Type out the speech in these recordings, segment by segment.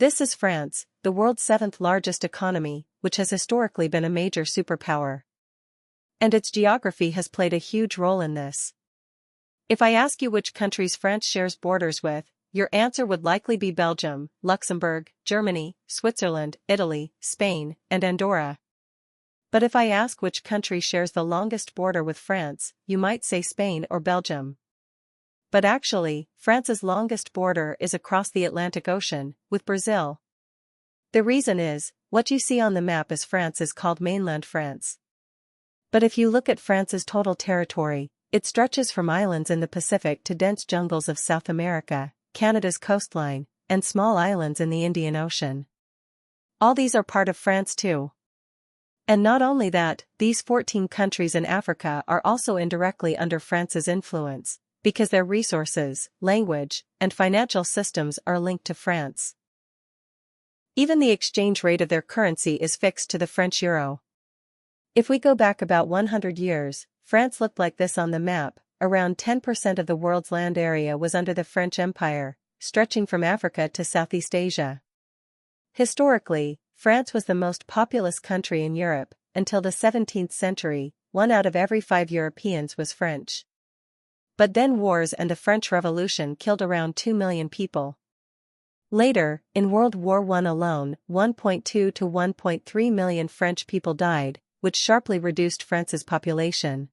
This is France, the world's seventh largest economy, which has historically been a major superpower. And its geography has played a huge role in this. If I ask you which countries France shares borders with, your answer would likely be Belgium, Luxembourg, Germany, Switzerland, Italy, Spain, and Andorra. But if I ask which country shares the longest border with France, you might say Spain or Belgium. But actually, France's longest border is across the Atlantic Ocean, with Brazil. The reason is, what you see on the map as France is called mainland France. But if you look at France's total territory, it stretches from islands in the Pacific to dense jungles of South America, Canada's coastline, and small islands in the Indian Ocean. All these are part of France too. And not only that, these 14 countries in Africa are also indirectly under France's influence, because their resources, language, and financial systems are linked to France. Even the exchange rate of their currency is fixed to the French euro. If we go back about 100 years, France looked like this on the map. Around 10% of the world's land area was under the French Empire, stretching from Africa to Southeast Asia. Historically, France was the most populous country in Europe. Until the 17th century, 1 out of every 5 Europeans was French. But then wars and the French Revolution killed around 2 million people. Later, in World War I alone, 1.2 to 1.3 million French people died, which sharply reduced France's population.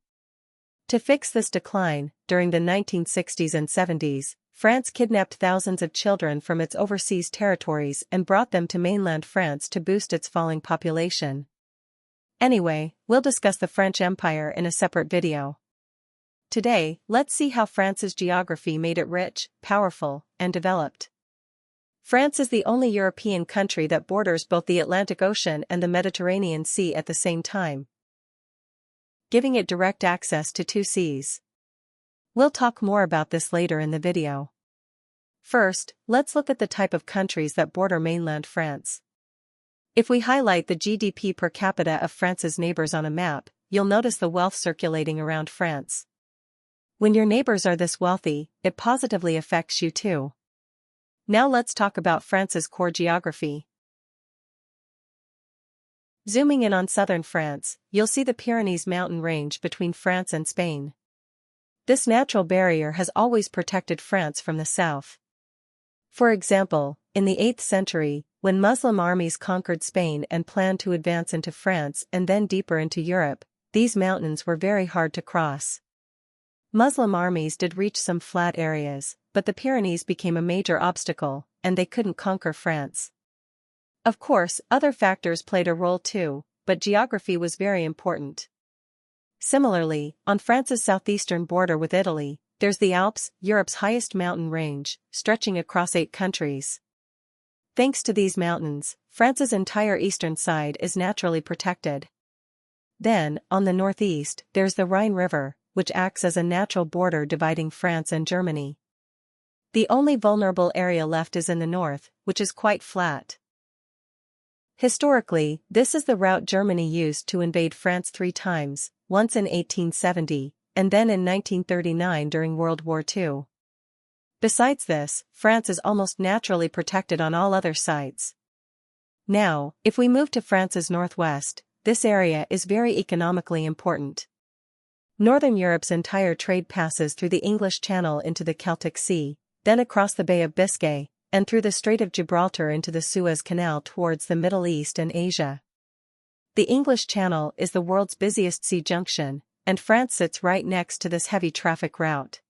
To fix this decline, during the 1960s and 70s, France kidnapped thousands of children from its overseas territories and brought them to mainland France to boost its falling population. Anyway, we'll discuss the French Empire in a separate video. Today, let's see how France's geography made it rich, powerful, and developed. France is the only European country that borders both the Atlantic Ocean and the Mediterranean Sea at the same time, giving it direct access to 2 seas. We'll talk more about this later in the video. First, let's look at the type of countries that border mainland France. If we highlight the GDP per capita of France's neighbors on a map, you'll notice the wealth circulating around France. When your neighbors are this wealthy, it positively affects you too. Now let's talk about France's core geography. Zooming in on southern France, you'll see the Pyrenees mountain range between France and Spain. This natural barrier has always protected France from the south. For example, in the 8th century, when Muslim armies conquered Spain and planned to advance into France and then deeper into Europe, these mountains were very hard to cross. Muslim armies did reach some flat areas, but the Pyrenees became a major obstacle, and they couldn't conquer France. Of course, other factors played a role too, but geography was very important. Similarly, on France's southeastern border with Italy, there's the Alps, Europe's highest mountain range, stretching across 8 countries. Thanks to these mountains, France's entire eastern side is naturally protected. Then, on the northeast, there's the Rhine River, which acts as a natural border dividing France and Germany. The only vulnerable area left is in the north, which is quite flat. Historically, this is the route Germany used to invade France 3 times, once in 1870, and then in 1939 during World War II. Besides this, France is almost naturally protected on all other sides. Now, if we move to France's northwest, this area is very economically important. Northern Europe's entire trade passes through the English Channel into the Celtic Sea, then across the Bay of Biscay, and through the Strait of Gibraltar into the Suez Canal towards the Middle East and Asia. The English Channel is the world's busiest sea junction, and France sits right next to this heavy traffic route.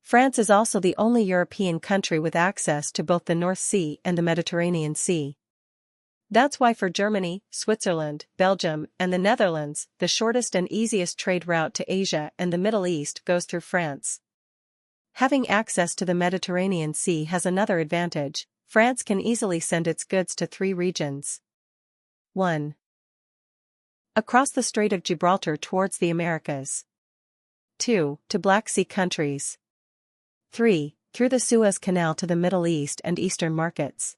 France is also the only European country with access to both the North Sea and the Mediterranean Sea. That's why for Germany, Switzerland, Belgium, and the Netherlands, the shortest and easiest trade route to Asia and the Middle East goes through France. Having access to the Mediterranean Sea has another advantage. France can easily send its goods to 3 regions. 1. Across the Strait of Gibraltar towards the Americas. 2. To Black Sea countries. 3. Through the Suez Canal to the Middle East and Eastern markets.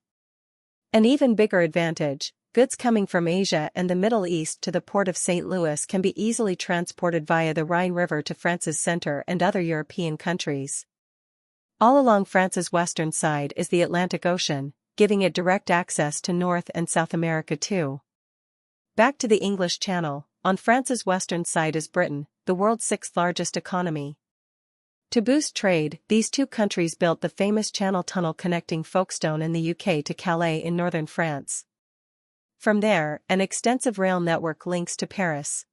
An even bigger advantage, goods coming from Asia and the Middle East to the port of St. Louis can be easily transported via the Rhine River to France's center and other European countries. All along France's western side is the Atlantic Ocean, giving it direct access to North and South America too. Back to the English Channel, on France's western side is Britain, the world's sixth largest economy. To boost trade, these two countries built the famous Channel Tunnel connecting Folkestone in the UK to Calais in northern France. From there, an extensive rail network links to Paris.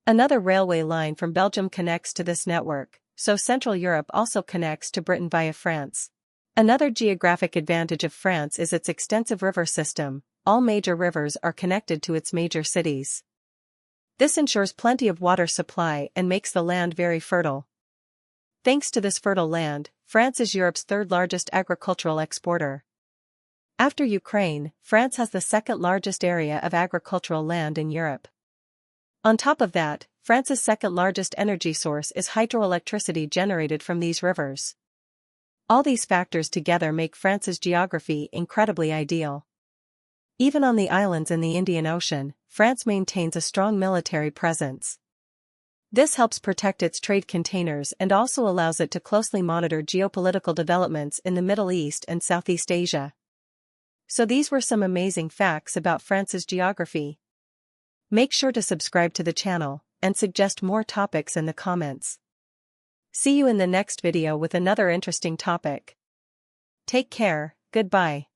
Another railway line from Belgium connects to this network, so Central Europe also connects to Britain via France. Another geographic advantage of France is its extensive river system. All major rivers are connected to its major cities. This ensures plenty of water supply and makes the land very fertile. Thanks to this fertile land, France is Europe's third largest agricultural exporter. After Ukraine, France has the second largest area of agricultural land in Europe. On top of that, France's second largest energy source is hydroelectricity generated from these rivers. All these factors together make France's geography incredibly ideal. Even on the islands in the Indian Ocean, France maintains a strong military presence. This helps protect its trade containers and also allows it to closely monitor geopolitical developments in the Middle East and Southeast Asia. So these were some amazing facts about France's geography. Make sure to subscribe to the channel and suggest more topics in the comments. See you in the next video with another interesting topic. Take care, goodbye.